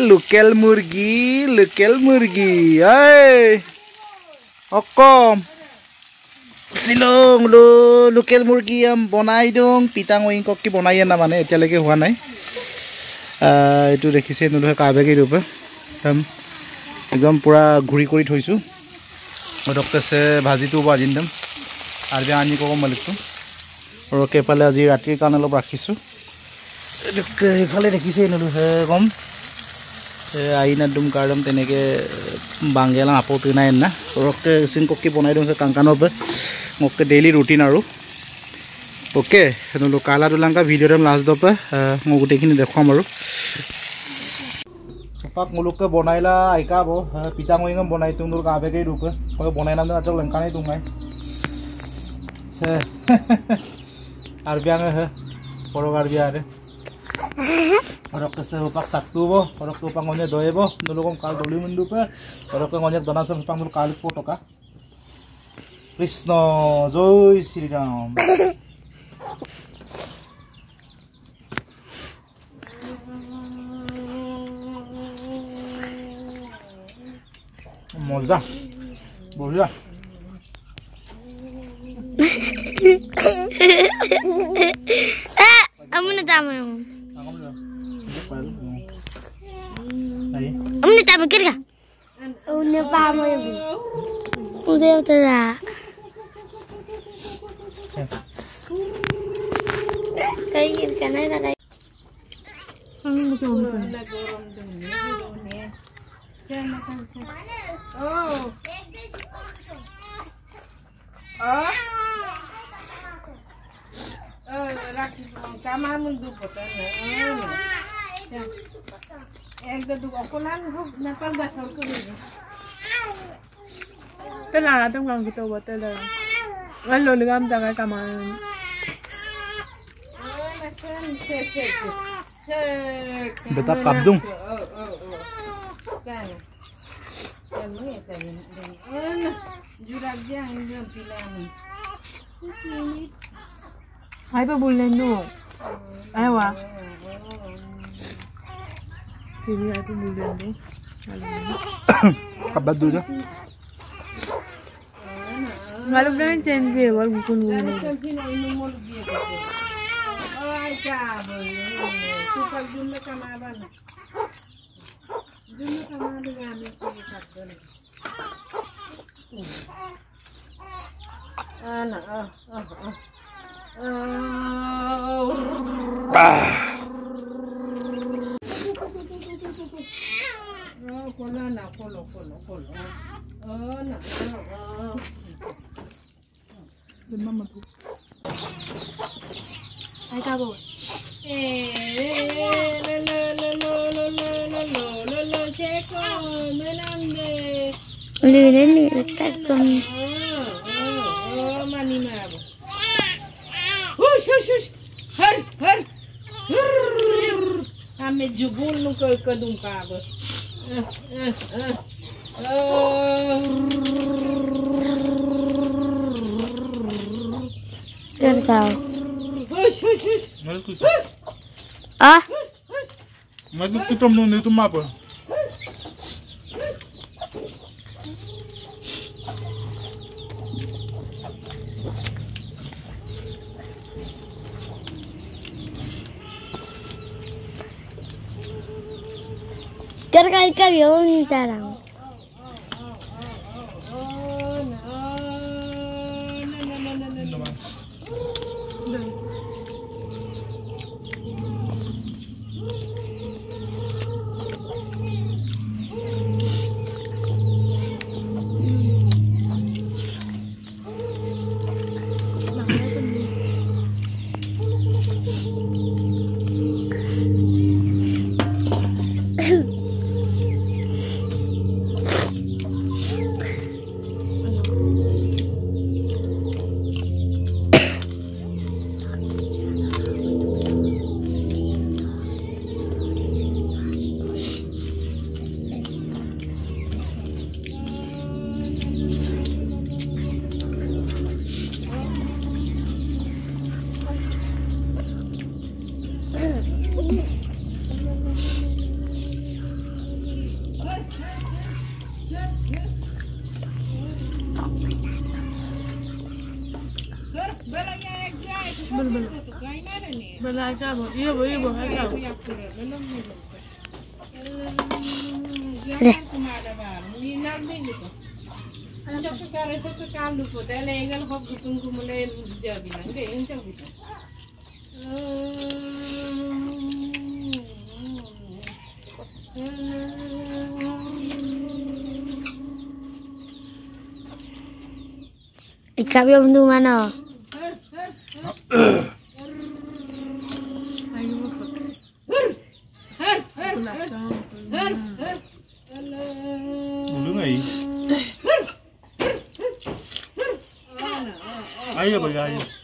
লোকেল মুরগি এই অকম শ্বিলং লোকেল মুরগি বনাই দিওঁ পিতাং ওইকক কি বনাই না মানে এতিয়ালৈকে হোৱা নাই এইটো দেখিছে নলহে কাবেগি ৰূপে একদম পুৰা ঘূৰি কৰি থৈছোঁ ডক্টৰছে ভাজিটো ভাজি দিম আৰু আনি ক'ব মালিকটো আৰু কেইফালে আজি ৰাতিৰ কাৰণে অলপ ৰাখিছোঁ এইফালে দেখিছে নলহে কম আইনা দুম কাৰ্ডম তেনেকৈ বাংগেলা আপত্তি নাই না ৰকে চিন ককি বনাই দিওঁ কাংকানৰ পৰা মোকে ডেইলি ৰুটিন আৰু ওকে নলো কালা দুলাংকা ভিডিঅ'টো লাষ্ট দপে মই গোটেইখিনি দেখুৱাম আৰু পাক মুলুকে বনাইলা আইকাব পিতা মই বনাই তুম দূৰ কাবেগৈ ৰূপে মই বনাই নাম আজ লংকানে তুমাই সে আর বিয়াঙে হে পৰগাৰ বিয়াৰে Orokse hupak saktubo, orokse hupak ngonyek doyebo, nulukong kal doli mendupe, orokse ngonyek donasam hupang nul kalik po toka. Krishna, Joy Sri Ram. Molda, boleh. Kamu nak tahu? Kamu nak tahu kira? Udah paham ya bu. Udah udah. Kayak kan ada kayak. Kamu nak tahu? Oh. Oh. রাখি কামা মুন্ডু পতনে একদম দু অকলান হোক নেপাল গাছল করে তেলা আদম কাম কিতো বতেলা আলো নিগাম জায়গা কামা বেটা কাবদুম kan ini tadi jurak jang bilang Hai pa bulan no. Aywa. Kiri ay pa bulan no. Kabad dulu. Malu belum change wal bukun bulan. Ay kabo. Supal jumla kamaban. Jumla kamaban ngamin ko sakdon. Ana Hai kabo. Ceko menande. Lele takom. Mani mabo. Hush hush hush. Har har. Ame jubun nu ke kedung kabo. Terkau. Hush hush hush. Ah. Mas não tem como não tomar pô. Terkait kabion tarang. Ikaw yung dumano. Ulu ngai. Ayo bagi ayo.